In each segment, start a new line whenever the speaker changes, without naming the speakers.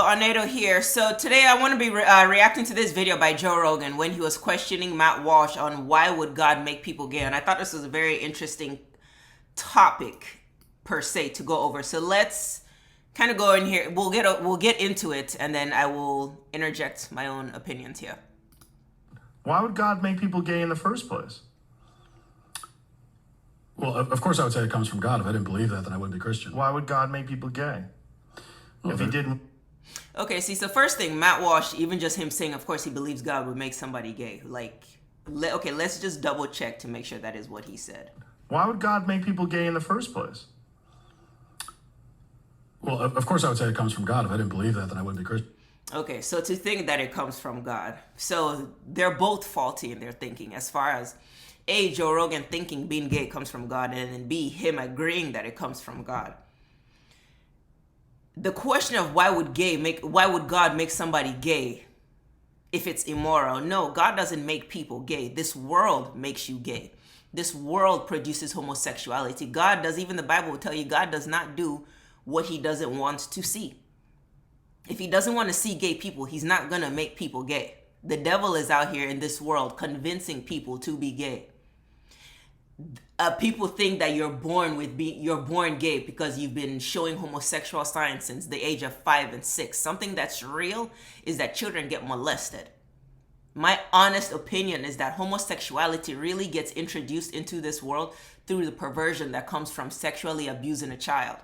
Arnado here. So today I want to be reacting to this video by Joe Rogan when he was questioning Matt Walsh on why would God make people gay, and I thought this was a very interesting topic per se to go over. So let's kind of go in here. We'll get into it, and then I will interject my own opinions here.
Why would God make people gay in the first place?
Well, of course I would say it comes from God. If I didn't believe that, then I wouldn't be Christian.
Why would God make people gay? If he didn't...
Okay, see, so first thing, Matt Walsh, even just him saying, of course, he believes God would make somebody gay. Okay, let's just double check to make sure that is what he said.
Why would God make people gay in the first place?
Well, of course I would say it comes from God. If I didn't believe that, then I wouldn't be Christian.
Okay, so to think that it comes from God. So they're both faulty in their thinking as far as A, Joe Rogan thinking being gay comes from God, and then B, him agreeing that it comes from God. The question of why would God make somebody gay if it's immoral? No, God doesn't make people gay. This world makes you gay. This world produces homosexuality. Even the Bible will tell you God does not do what he doesn't want to see. If he doesn't want to see gay people, he's not going to make people gay. The devil is out here in this world convincing people to be gay. People think that you're born gay because you've been showing homosexual signs since the age of 5 and 6. Something that's real is that children get molested. My honest opinion is that homosexuality really gets introduced into this world through the perversion that comes from sexually abusing a child.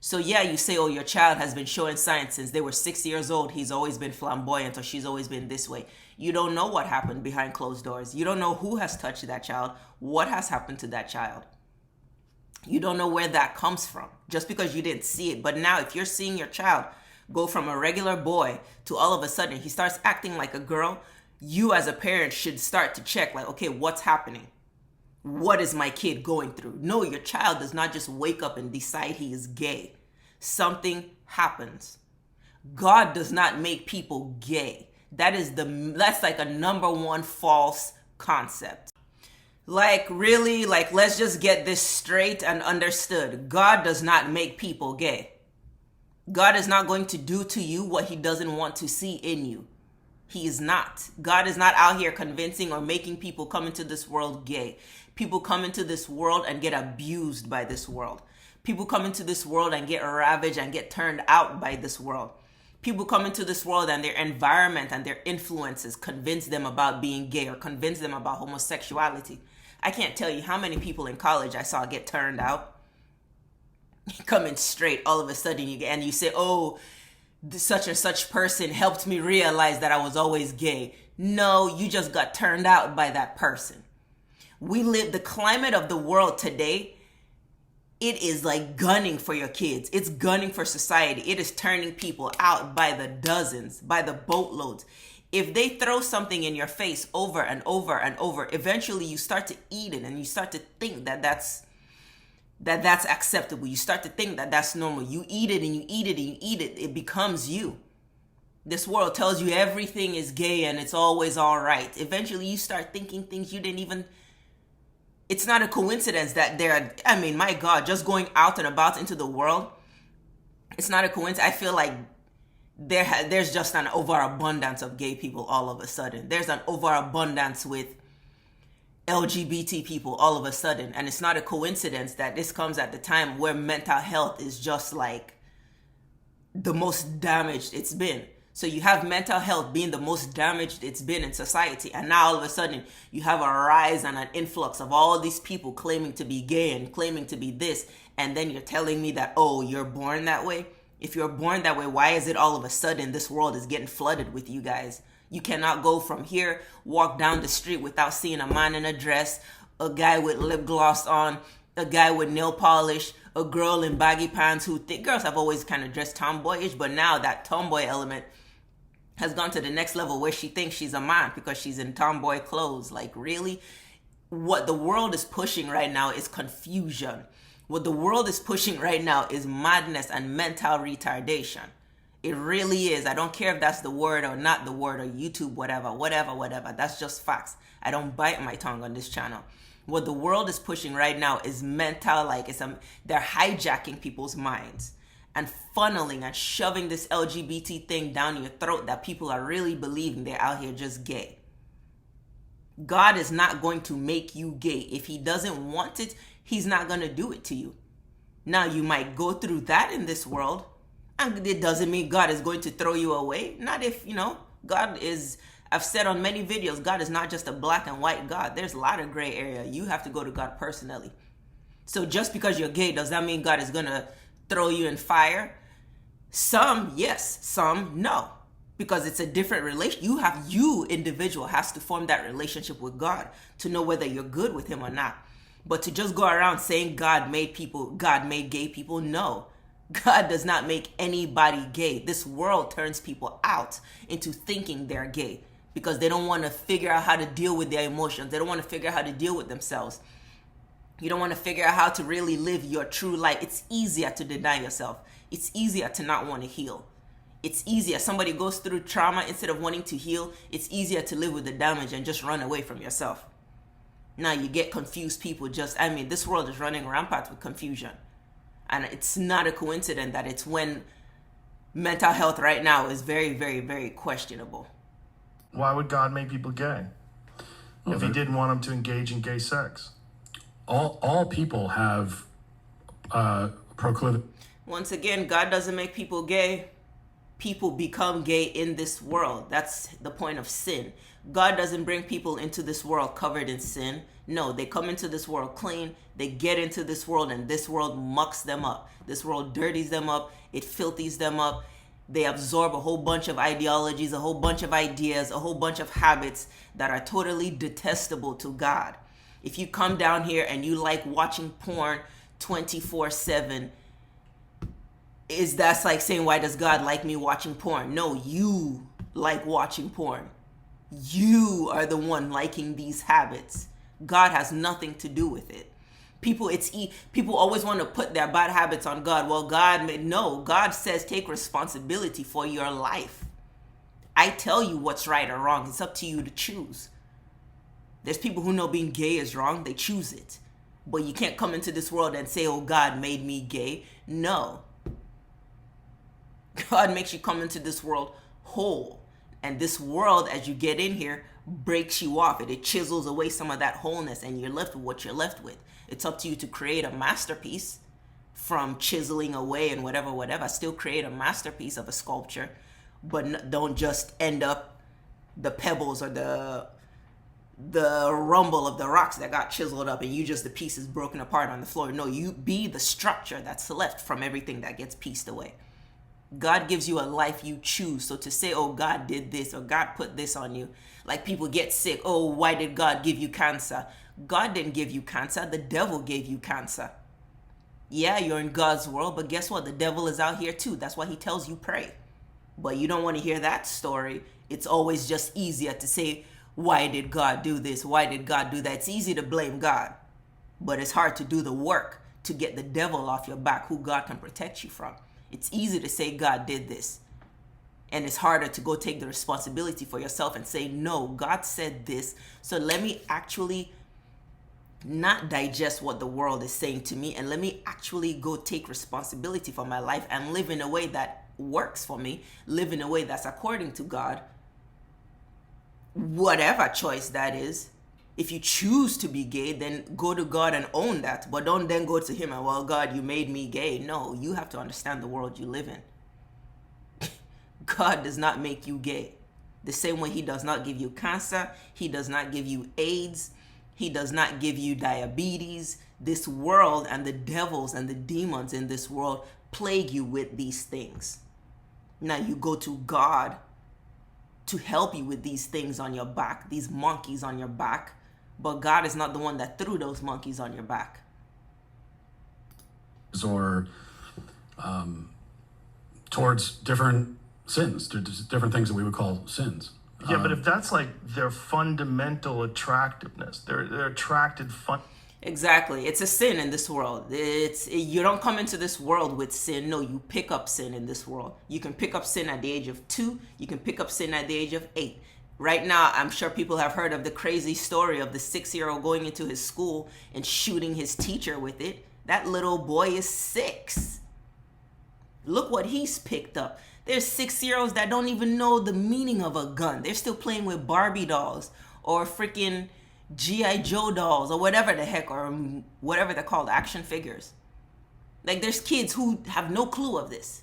So yeah, you say, oh, your child has been showing signs since they were 6 years old. He's always been flamboyant, or she's always been this way. You don't know what happened behind closed doors. You don't know who has touched that child, what has happened to that child. You don't know where that comes from just because you didn't see it. But now if you're seeing your child go from a regular boy to all of a sudden he starts acting like a girl, you as a parent should start to check like, okay, what's happening? What is my kid going through? No, your child does not just wake up and decide he is gay. Something happens. God does not make people gay. That's like a number one false concept. Really, let's just get this straight and understood. God does not make people gay. God is not going to do to you what he doesn't want to see in you. He is not. God is not out here convincing or making people come into this world gay. People come into this world and get abused by this world. People come into this world and get ravaged and get turned out by this world. People come into this world and their environment and their influences convince them about being gay or convince them about homosexuality. I can't tell you how many people in college I saw get turned out. Coming straight, all of a sudden you say, oh, such and such person helped me realize that I was always gay. No, you just got turned out by that person. The climate of the world today, it is like gunning for your kids. It's gunning for society. It is turning people out by the dozens, by the boatloads. If they throw something in your face over and over and over, eventually you start to eat it and you start to think that's acceptable. You start to think that that's normal. You eat it and you eat it and you eat it. It becomes you. This world tells you everything is gay and it's always all right. Eventually you start thinking things you didn't even... It's not a coincidence that my God, just going out and about into the world, it's not a coincidence. I feel like there's just an overabundance of gay people all of a sudden. There's an overabundance with LGBT people all of a sudden. And it's not a coincidence that this comes at the time where mental health is just like the most damaged it's been. So you have mental health being the most damaged it's been in society. And now all of a sudden you have a rise and an influx of all these people claiming to be gay and claiming to be this. And then you're telling me that, oh, you're born that way? If you're born that way, why is it all of a sudden this world is getting flooded with you guys? You cannot go from here, walk down the street without seeing a man in a dress, a guy with lip gloss on, a guy with nail polish, a girl in baggy pants girls have always kind of dressed tomboyish, but now that tomboy element has gone to the next level where she thinks she's a man because she's in tomboy clothes. Like, really? What the world is pushing right now is confusion. What the world is pushing right now is madness and mental retardation. It really is. I don't care if that's the word or not the word or YouTube, whatever. That's just facts. I don't bite my tongue on this channel. What the world is pushing right now is mental, they're hijacking people's minds. and funneling and shoving this LGBT thing down your throat that people are really believing they're out here just gay. God is not going to make you gay. If he doesn't want it, he's not going to do it to you. Now, you might go through that in this world, and it doesn't mean God is going to throw you away. Not if, God is, I've said on many videos, God is not just a black and white God. There's a lot of gray area. You have to go to God personally. So just because you're gay, does that mean God is going to throw you in fire? Some, yes. Some, no. Because it's a different relation. You individual has to form that relationship with God to know whether you're good with him or not. But to just go around saying God made gay people, no. God does not make anybody gay. This world turns people out into thinking they're gay because they don't want to figure out how to deal with their emotions. They don't want to figure out how to deal with themselves. You don't want to figure out how to really live your true life. It's easier to deny yourself. It's easier to not want to heal. It's easier. Somebody goes through trauma, instead of wanting to heal, it's easier to live with the damage and just run away from yourself. Now you get confused people this world is running rampant with confusion. And it's not a coincidence that it's when mental health right now is very, very, very questionable.
Why would God make people gay if he didn't want them to engage in gay sex?
All people have proclivity.
Once again, God doesn't make people gay. People become gay in this world. That's the point of sin. God doesn't bring people into this world covered in sin. No, they come into this world clean. They get into this world and this world mucks them up. This world dirties them up. It filthies them up. They absorb a whole bunch of ideologies, a whole bunch of ideas, a whole bunch of habits that are totally detestable to God. If you come down here and you like watching porn 24/7, that's like saying, why does God like me watching porn? No, you like watching porn. You are the one liking these habits. God has nothing to do with it. People always want to put their bad habits on God. Well, God says take responsibility for your life. I tell you what's right or wrong. It's up to you to choose. There's people who know being gay is wrong. They choose it. But you can't come into this world and say, oh, God made me gay. No. God makes you come into this world whole. And this world, as you get in here, breaks you off. It chisels away some of that wholeness and you're left with what you're left with. It's up to you to create a masterpiece from chiseling away and whatever. Still create a masterpiece of a sculpture, but don't just end up the pebbles or the rumble of the rocks that got chiseled up and you just the pieces broken apart on the floor. No, you be the structure that's left from everything that gets pieced away. God gives you a life you choose. So to say, oh, God did this or God put this on you, like people get sick. Oh, why did God give you cancer? God didn't give you cancer. The devil gave you cancer. Yeah, you're in God's world, but guess what? The devil is out here too. That's why he tells you pray. But you don't want to hear that story. It's always just easier to say, why did God do this? Why did God do that? It's easy to blame God, but it's hard to do the work to get the devil off your back, who God can protect you from. It's easy to say God did this. And it's harder to go take the responsibility for yourself and say, no, God said this. So let me actually not digest what the world is saying to me. And let me actually go take responsibility for my life and live in a way that works for me. Live in a way that's according to God. Whatever choice that is. If you choose to be gay, then go to God and own that. But don't then go to him and, well, God, you made me gay. No, you have to understand the world you live in. God does not make you gay. The same way he does not give you cancer. He does not give you AIDS. He does not give you diabetes. This world and the devils and the demons in this world plague you with these things. Now you go to God to help you with these things on your back, these monkeys on your back. But God is not the one that threw those monkeys on your back.
Or towards different sins, different things that we would call sins.
Yeah, but if that's like their fundamental attractiveness, they're attracted
Exactly. It's a sin in this world. You don't come into this world with sin. No, you pick up sin in this world. You can pick up sin at the age of 2. You can pick up sin at the age of 8. Right now, I'm sure people have heard of the crazy story of the 6-year-old going into his school and shooting his teacher with it. That little boy is 6. Look what he's picked up. There's 6-year-olds that don't even know the meaning of a gun. They're still playing with Barbie dolls or freaking G.I. Joe dolls or whatever the heck, or whatever they're called, action figures. Like, there's kids who have no clue of this.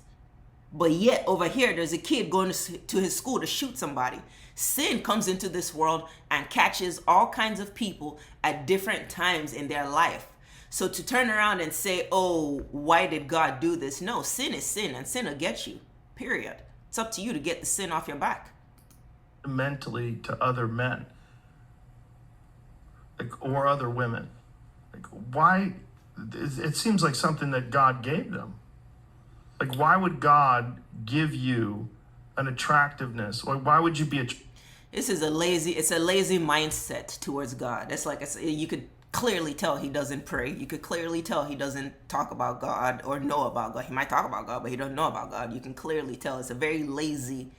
But yet, over here, there's a kid going to his school to shoot somebody. Sin comes into this world and catches all kinds of people at different times in their life. So to turn around and say, oh, why did God do this? No, sin is sin, and sin will get you, period. It's up to you to get the sin off your back.
Mentally to other men, like, or other women. Like, why? It seems like something that God gave them. Like, why would God give you an attractiveness? Or why would you be
It's a lazy mindset towards God. It's like, you could clearly tell he doesn't pray. You could clearly tell he doesn't talk about God or know about God. He might talk about God, but he doesn't know about God. You can clearly tell it's a very lazy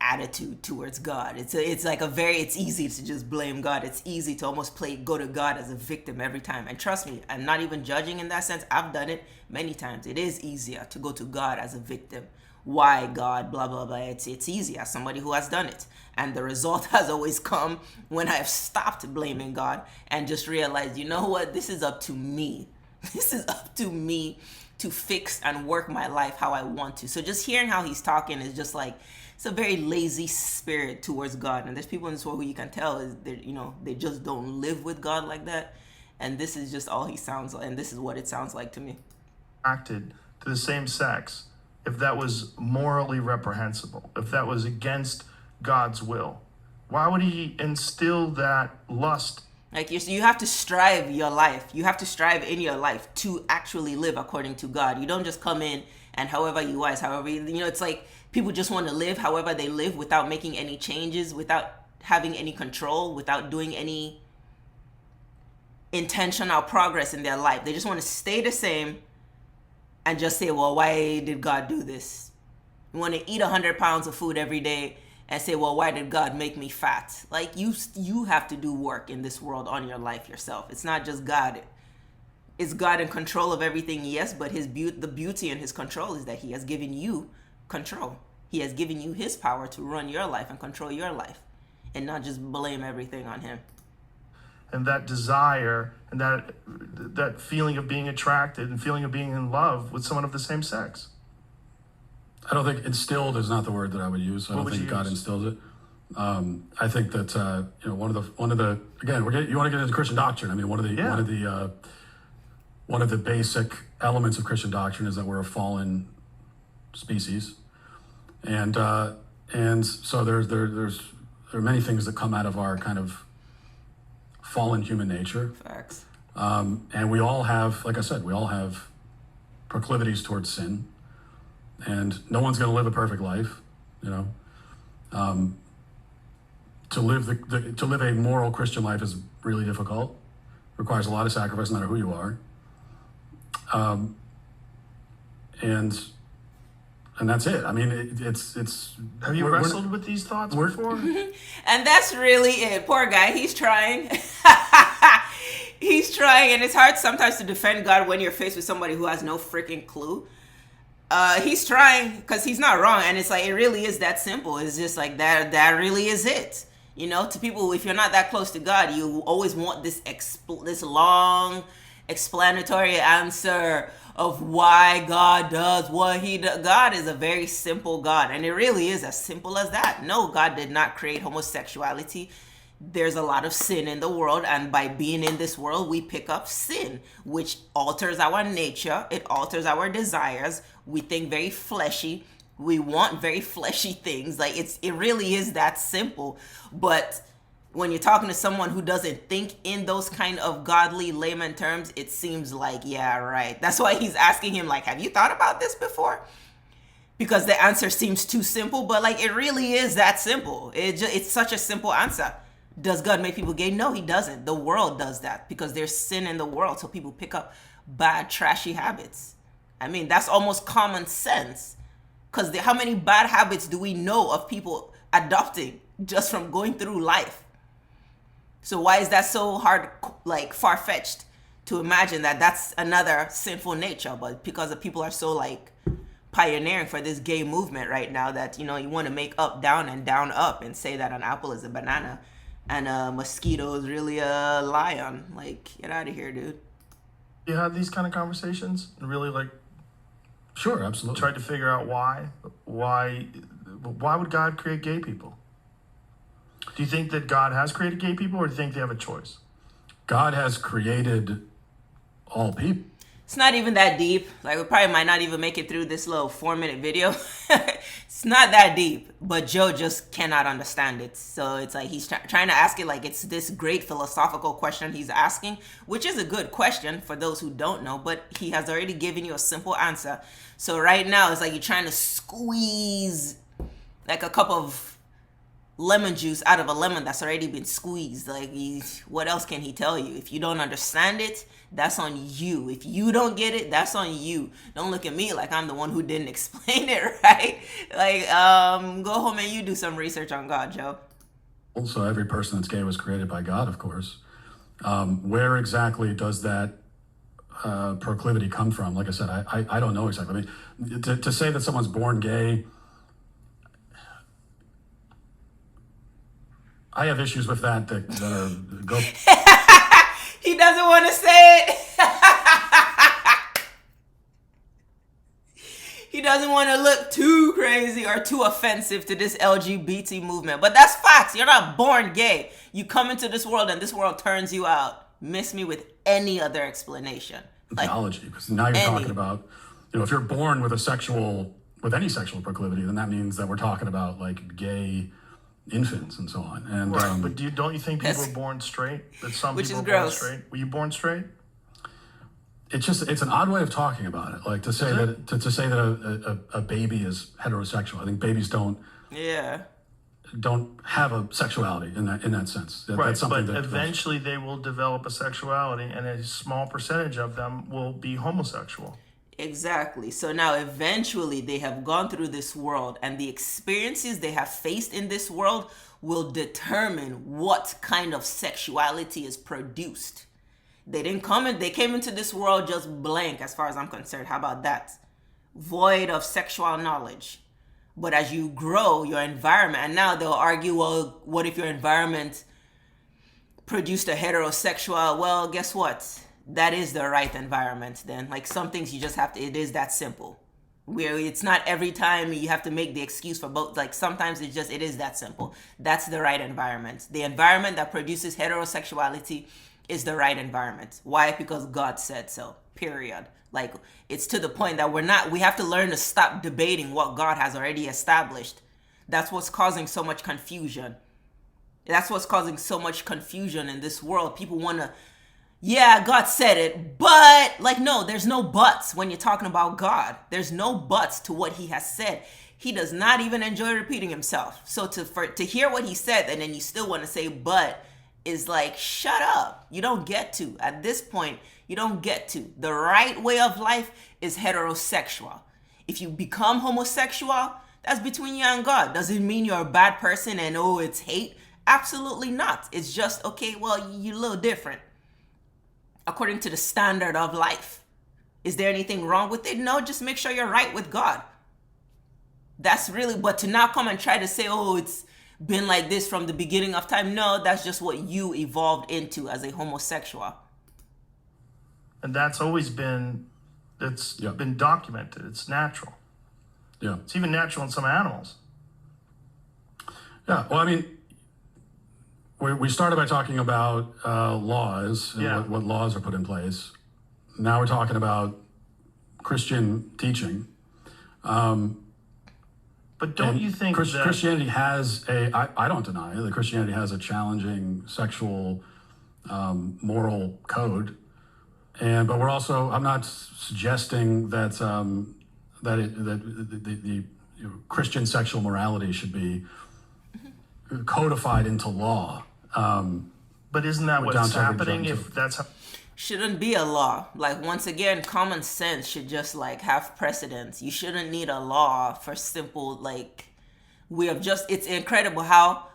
attitude towards God. It's easy to just blame God. It's easy to almost go to God as a victim every time. And trust me, I'm not even judging in that sense. I've done it many times. It is easier to go to God as a victim. Why God, blah, blah, blah. It's easy as somebody who has done it. And the result has always come when I've stopped blaming God and just realized, you know what? This is up to me. This is up to me to fix and work my life how I want to. So just hearing how he's talking is just like, it's a very lazy spirit towards God. And there's people in this world who you can tell is they just don't live with God like that. And this is just all he sounds like, and this is what it sounds like to me.
attracted to the same sex if that was morally reprehensible, if that was against God's will? Why would he instill that lust?
Like, you have to strive your life. You have to strive in your life to actually live according to God. You don't just come in and however you are, it's like people just want to live however they live without making any changes, without having any control, without doing any intentional progress in their life. They just want to stay the same and just say, well, why did God do this? You want to eat 100 pounds of food every day and say, well, why did God make me fat? Like, you have to do work in this world on your life yourself. It's not just God. Is God in control of everything? Yes, but the beauty in his control is that he has given you control. He has given you his power to run your life and control your life and not just blame everything on him.
And that desire and that feeling of being attracted and feeling of being in love with someone of the same sex.
I don't think instilled is not the word that I would use. I don't think God instills it. I think that one of the again, you want to get into Christian doctrine. I mean, one of the basic elements of Christian doctrine is that we're a fallen species, and so there are many things that come out of our kind of fallen human nature.
Facts.
And we all have, like I said, proclivities towards sin. And no one's going to live a perfect life, To live a moral Christian life is really difficult. Requires a lot of sacrifice, no matter who you are. And that's it. I mean, it's.
Have you wrestled with these thoughts before?
And that's really it. Poor guy. He's trying. He's trying, and it's hard sometimes to defend God when you're faced with somebody who has no freaking clue. He's trying because he's not wrong, and it's like it really is that simple. It's just like that really is it. To people, if you're not that close to God, you always want this long explanatory answer of why God does what he does. God is a very simple God, and it really is as simple as that. No, God did not create homosexuality. There's a lot of sin in the world, and by being in this world, we pick up sin, which alters our nature. It alters our desires. We think very fleshy. We want very fleshy things. Like, it really is that simple. But when you're talking to someone who doesn't think in those kind of godly layman terms, it seems like, yeah, right. That's why he's asking him, like, have you thought about this before? Because the answer seems too simple, but like, it really is that simple. It's such a simple answer. Does God make people gay? No, he doesn't. The world does that because there's sin in the world. So people pick up bad, trashy habits. I mean, that's almost common sense. Because how many bad habits do we know of people adopting just from going through life? So why is that so hard, like far-fetched to imagine that that's another sinful nature. But because the people are so like pioneering for this gay movement right now, that you want to make up down and down up, and say that an apple is a banana and a mosquito is really a lion. Like, get out of here, dude.
You had these kind of conversations and really like
Sure, absolutely.
tried to figure out why would God create gay people? Do you think that God has created gay people, or do you think they have a choice?
God has created all people.
It's not even that deep. Like, we probably might not even make it through this little 4-minute video. It's not that deep, but Joe just cannot understand it. So it's like he's trying to ask it like it's this great philosophical question he's asking, which is a good question for those who don't know, but he has already given you a simple answer. So right now it's like you're trying to squeeze like a cup of lemon juice out of a lemon that's already been squeezed. Like, what else can he tell you? If you don't understand it, that's on you. If you don't get it, that's on you. Don't look at me like I'm the one who didn't explain it right. Like, go home and you do some research on God, Joe.
Also, every person that's gay was created by God, of course. Where exactly does that proclivity come from? Like I said, I don't know exactly. I mean, to say that someone's born gay, I have issues with that are go.
He doesn't want to say it. He doesn't want to look too crazy or too offensive to this LGBT movement. But that's facts. You're not born gay. You come into this world and this world turns you out. Miss me with any other explanation. Like,
Theology, because now you're talking about, if you're born with any sexual proclivity, then that means that we're talking about like gay infants and so on. And
right, but don't you think people are born straight? That some
which
people
is
are born
gross.
straight? Were you born straight?
it's an odd way of talking about it. Like to say that a baby is heterosexual. I think babies don't have a sexuality in that sense.
Right,
That's something
but
that
eventually they will develop a sexuality, and a small percentage of them will be homosexual.
Exactly. So now eventually they have gone through this world, and the experiences they have faced in this world will determine what kind of sexuality is produced. They came into this world just blank as far as I'm concerned. How about that? Void of sexual knowledge. But as you grow, your environment, and now they'll argue, well, what if your environment produced a heterosexual? Well, guess what? That is the right environment then. Like, some things you just have to, it is that simple. Where it's not every time you have to make the excuse for both. Like, sometimes it is that simple. That's the right environment. The environment that produces heterosexuality is the right environment. Why? Because God said so. Period. Like, it's to the point that we have to learn to stop debating what God has already established. That's what's causing so much confusion. That's what's causing so much confusion in this world. People want to, God said it, but, like, no, there's no buts when you're talking about God. There's no buts to what he has said. He does not even enjoy repeating himself. So to hear what he said and then you still want to say but is like, shut up. You don't get to. At this point, you don't get to. The right way of life is heterosexual. If you become homosexual, that's between you and God. Does it mean you're a bad person and it's hate? Absolutely not. It's just, okay, well, you're a little different according to the standard of life. Is there anything wrong with it? No, just make sure you're right with God. That's really, but to now come and try to say, it's been like this from the beginning of time. No, that's just what you evolved into as a homosexual.
And that's always been, been documented. It's natural.
Yeah.
It's even natural in some animals.
Yeah. Well, I mean, we started by talking about laws and what laws are put in place. Now we're talking about Christian teaching.
But don't you think that
Christianity has I don't deny that Christianity has a challenging sexual moral code, but we're also, I'm not suggesting that the Christian sexual morality should be codified into law.
But isn't that what's happening? If that's how
shouldn't be a law. Like, once again, common sense should just like have precedence. You shouldn't need a law for simple, like, it's incredible how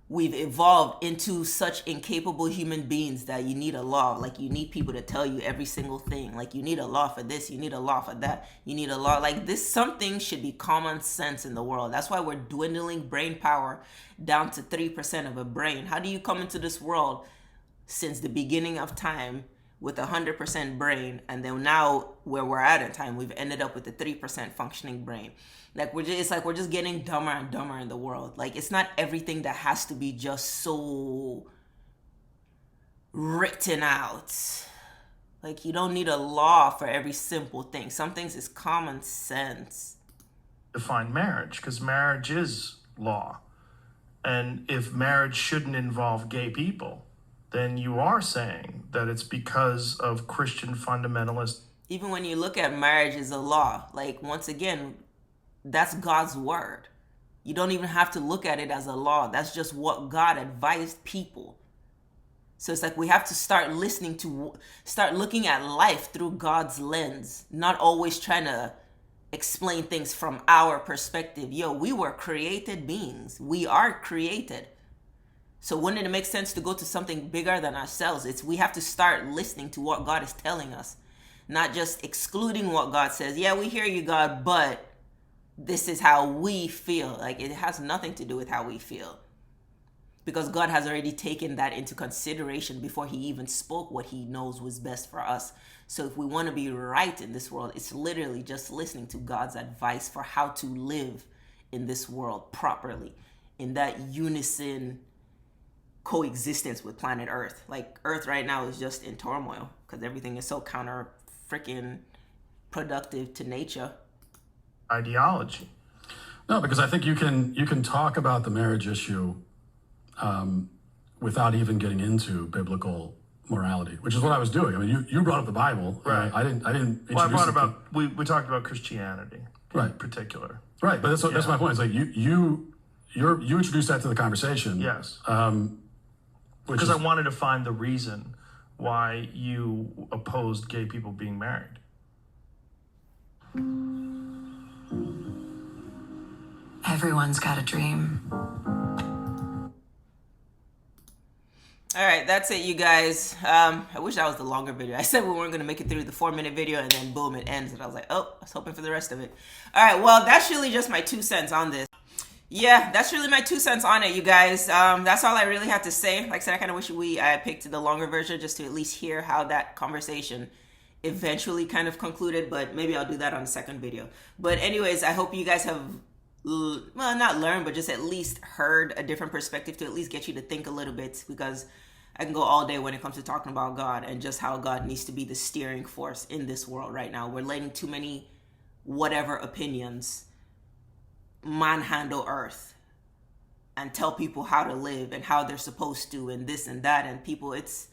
we've evolved into such incapable human beings that you need a law. Like, you need people to tell you every single thing. Like, you need a law for this, you need a law for that, you need a law. Like, this, something should be common sense in the world. That's why we're dwindling brain power down to 3% of a brain. How do you come into this world since the beginning of time with 100% brain, and then now where we're at in time, we've ended up with a 3% functioning brain? Like, we're just getting dumber and dumber in the world. Like, it's not everything that has to be just so written out. Like, you don't need a law for every simple thing. Some things is common sense.
Define marriage, because marriage is law. And if marriage shouldn't involve gay people, then you are saying that it's because of Christian fundamentalist.
Even when you look at marriage as a law, like, once again, that's God's word. You don't even have to look at it as a law. That's just what God advised people. So it's like we have to start looking at life through God's lens, not always trying to explain things from our perspective. Yo, we were created beings. We are created. So wouldn't it make sense to go to something bigger than ourselves? We have to start listening to what God is telling us, not just excluding what God says. Yeah, we hear you, God, but this is how we feel. Like, it has nothing to do with how we feel, because God has already taken that into consideration before he even spoke what he knows was best for us. So if we want to be right in this world, it's literally just listening to God's advice for how to live in this world properly, in that unison coexistence with planet Earth. Like, Earth right now is just in turmoil because everything is so counter freaking productive to nature.
Ideology.
No, because I think you can talk about the marriage issue without even getting into biblical morality, which is what I was doing. I mean, you brought up the Bible,
right?
I didn't.
Well, I brought about we talked about Christianity,
right,
in particular,
right. But that's my point. It's like you introduced that to the conversation,
yes, because I wanted to find the reason why you opposed gay people being married.
Everyone's got a dream.
All right, that's it, you guys. I wish that was the longer video. I said we weren't going to make it through the 4-minute video, and then boom, it ends. And I was like, oh, I was hoping for the rest of it. All right, well, that's really just my 2 cents on this. Yeah, that's really my 2 cents on it, you guys. That's all I really had to say. Like I said, I kind of wish I picked the longer version just to at least hear how that conversation eventually kind of concluded, but maybe I'll do that on the second video. But anyways, I hope you guys have, well, not learned, but just at least heard a different perspective to at least get you to think a little bit, because I can go all day when it comes to talking about God and just how God needs to be the steering force in this world right now. We're letting too many whatever opinions manhandle Earth and tell people how to live and how they're supposed to and this and that, and people, it's